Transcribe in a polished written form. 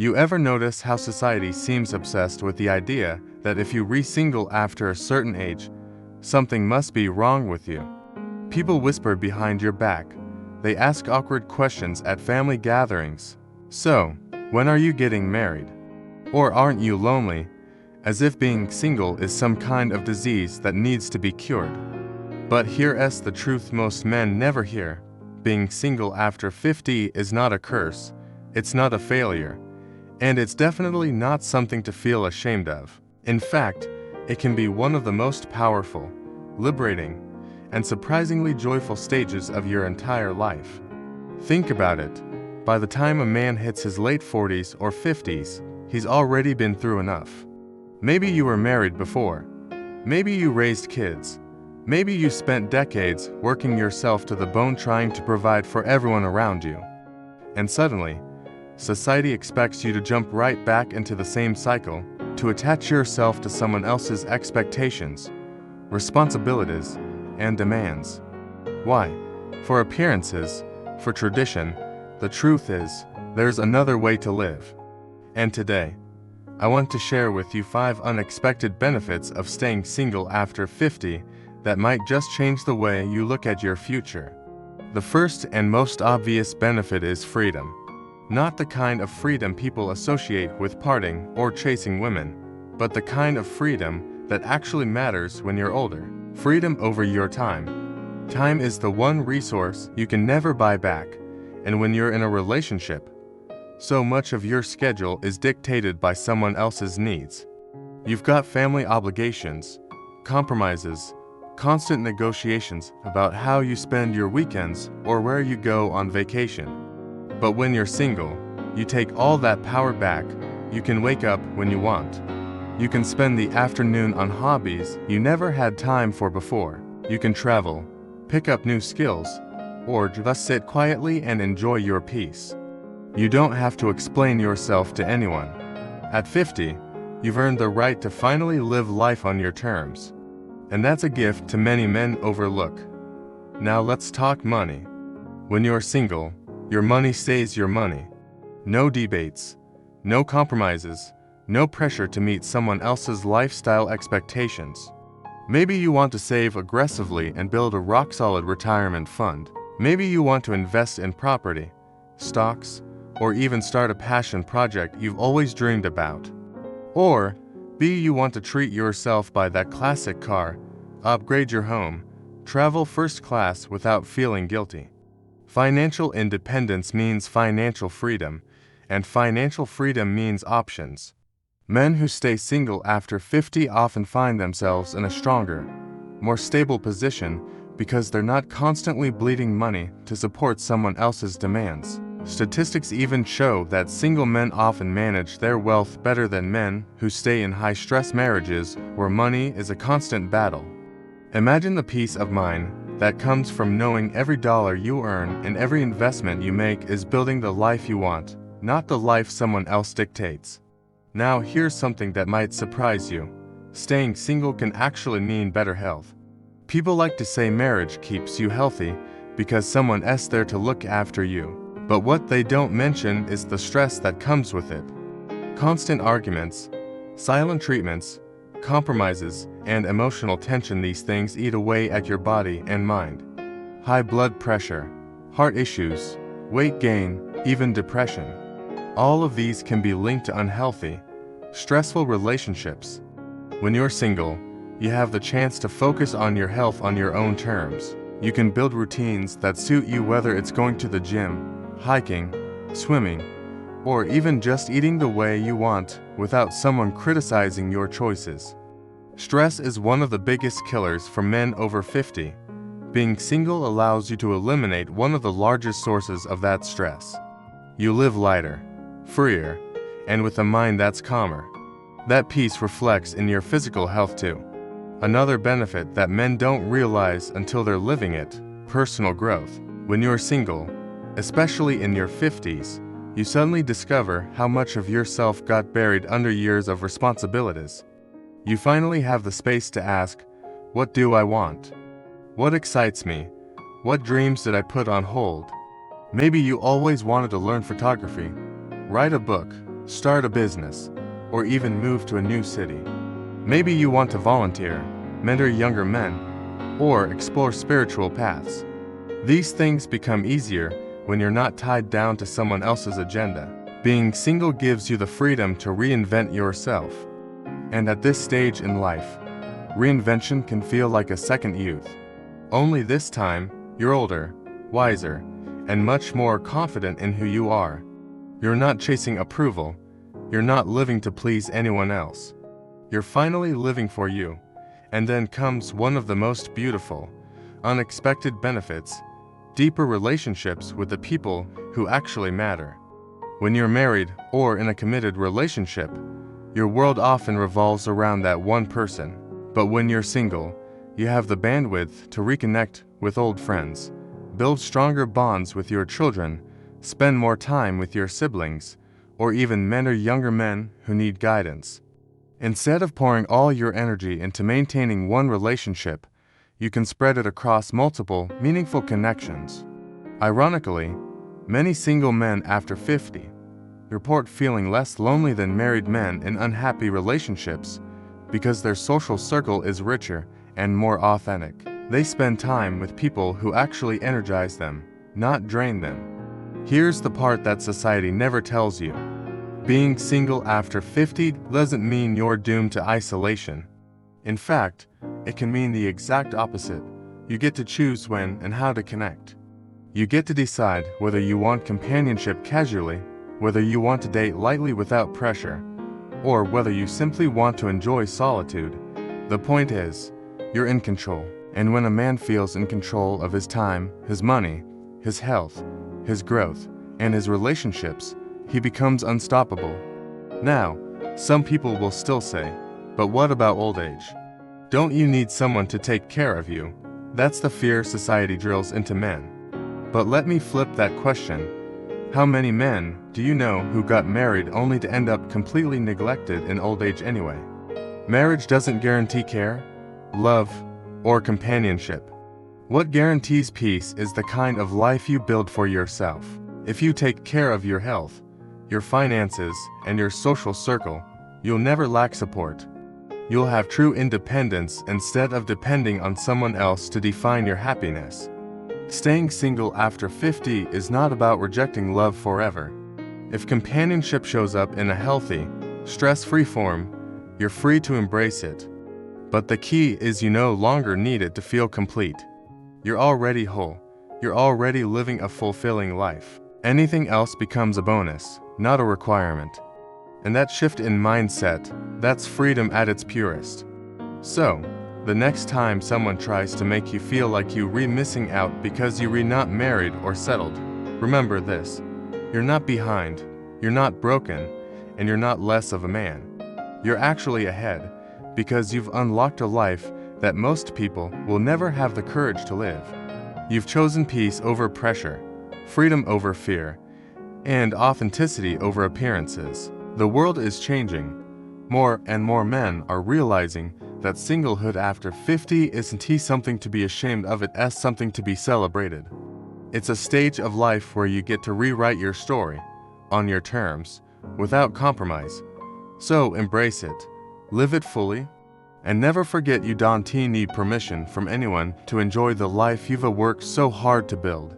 You ever notice how society seems obsessed with the idea that if you re-single after a certain age, something must be wrong with you? People whisper behind your back. They ask awkward questions at family gatherings. So, when are you getting married? Or aren't you lonely? As if being single is some kind of disease that needs to be cured. But here's the truth most men never hear. Being single after 50 is not a curse, it's not a failure, and it's definitely not something to feel ashamed of. In fact, it can be one of the most powerful, liberating, and surprisingly joyful stages of your entire life. Think about it. By the time a man hits his late 40s or 50s, he's already been through enough. Maybe you were married before. Maybe you raised kids. Maybe you spent decades working yourself to the bone trying to provide for everyone around you. And suddenly, society expects you to jump right back into the same cycle, to attach yourself to someone else's expectations, responsibilities, and demands. Why? For appearances, for tradition. The truth is, there's another way to live. And today, I want to share with you 5 unexpected benefits of staying single after 50 that might just change the way you look at your future. The first and most obvious benefit is freedom. Not the kind of freedom people associate with partying or chasing women, but the kind of freedom that actually matters when you're older. Freedom over your time. Time is the one resource you can never buy back, and when you're in a relationship, so much of your schedule is dictated by someone else's needs. You've got family obligations, compromises, constant negotiations about how you spend your weekends or where you go on vacation. But when you're single, you take all that power back. You can wake up when you want. You can spend the afternoon on hobbies you never had time for before. You can travel, pick up new skills, or just sit quietly and enjoy your peace. You don't have to explain yourself to anyone. At 50, you've earned the right to finally live life on your terms. And that's a gift to many men overlook. Now let's talk money. When you're single, your money stays your money. No debates, no compromises, no pressure to meet someone else's lifestyle expectations. Maybe you want to save aggressively and build a rock-solid retirement fund. Maybe you want to invest in property, stocks, or even start a passion project you've always dreamed about. Or, you want to treat yourself by that classic car, upgrade your home, travel first class without feeling guilty. Financial independence means financial freedom, and financial freedom means options. Men who stay single after 50 often find themselves in a stronger, more stable position because they're not constantly bleeding money to support someone else's demands. Statistics even show that single men often manage their wealth better than men who stay in high-stress marriages where money is a constant battle. Imagine the peace of mind that comes from knowing every dollar you earn and every investment you make is building the life you want, not the life someone else dictates. Now here's something that might surprise you. Staying single can actually mean better health. People like to say marriage keeps you healthy because someone else there to look after you. But what they don't mention is the stress that comes with it. Constant arguments, silent treatments, compromises, and emotional tension. These things eat away at your body and mind. High blood pressure, heart issues, weight gain, even depression. All of these can be linked to unhealthy, stressful relationships. When you're single, you have the chance to focus on your health on your own terms. You can build routines that suit you, whether it's going to the gym, hiking, swimming, or even just eating the way you want without someone criticizing your choices. Stress is one of the biggest killers for men over 50. Being single allows you to eliminate one of the largest sources of that stress. You live lighter, freer, and with a mind that's calmer. That peace reflects in your physical health too. Another benefit that men don't realize until they're living it: personal growth. When you're single, especially in your 50s, you suddenly discover how much of yourself got buried under years of responsibilities. You finally have the space to ask, what do I want? What excites me? What dreams did I put on hold? Maybe you always wanted to learn photography, write a book, start a business, or even move to a new city. Maybe you want to volunteer, mentor younger men, or explore spiritual paths. These things become easier when you're not tied down to someone else's agenda. Being single gives you the freedom to reinvent yourself. And at this stage in life, reinvention can feel like a second youth. Only this time, you're older, wiser, and much more confident in who you are. You're not chasing approval. You're not living to please anyone else. You're finally living for you. And then comes one of the most beautiful, unexpected benefits: deeper relationships with the people who actually matter. When you're married or in a committed relationship, your world often revolves around that one person. But when you're single, you have the bandwidth to reconnect with old friends, build stronger bonds with your children, spend more time with your siblings, or even mentor younger men who need guidance. Instead of pouring all your energy into maintaining one relationship, you can spread it across multiple, meaningful connections. Ironically, many single men after 50 report feeling less lonely than married men in unhappy relationships because their social circle is richer and more authentic. They spend time with people who actually energize them, not drain them. Here's the part that society never tells you. Being single after 50 doesn't mean you're doomed to isolation. In fact, it can mean the exact opposite. You get to choose when and how to connect. You get to decide whether you want companionship casually, whether you want to date lightly without pressure, or whether you simply want to enjoy solitude. The point is, you're in control. And when a man feels in control of his time, his money, his health, his growth, and his relationships, he becomes unstoppable. Now, some people will still say, but what about old age? Don't you need someone to take care of you? That's the fear society drills into men. But let me flip that question. How many men do you know who got married only to end up completely neglected in old age anyway? Marriage doesn't guarantee care, love, or companionship. What guarantees peace is the kind of life you build for yourself. If you take care of your health, your finances, and your social circle, you'll never lack support. You'll have true independence instead of depending on someone else to define your happiness. Staying single after 50 is not about rejecting love forever. If companionship shows up in a healthy, stress-free form, you're free to embrace it. But the key is you no longer need it to feel complete. You're already whole. You're already living a fulfilling life. Anything else becomes a bonus, not a requirement. And that shift in mindset, that's freedom at its purest. So, the next time someone tries to make you feel like you're missing out because you're not married or settled, remember this: you're not behind, you're not broken, and you're not less of a man. You're actually ahead, because you've unlocked a life that most people will never have the courage to live. You've chosen peace over pressure, freedom over fear, and authenticity over appearances. The world is changing. More and more men are realizing that singlehood after 50 isn't something to be ashamed of, it as something to be celebrated. It's a stage of life where you get to rewrite your story, on your terms, without compromise. So embrace it, live it fully, and never forget you don't need permission from anyone to enjoy the life you've worked so hard to build.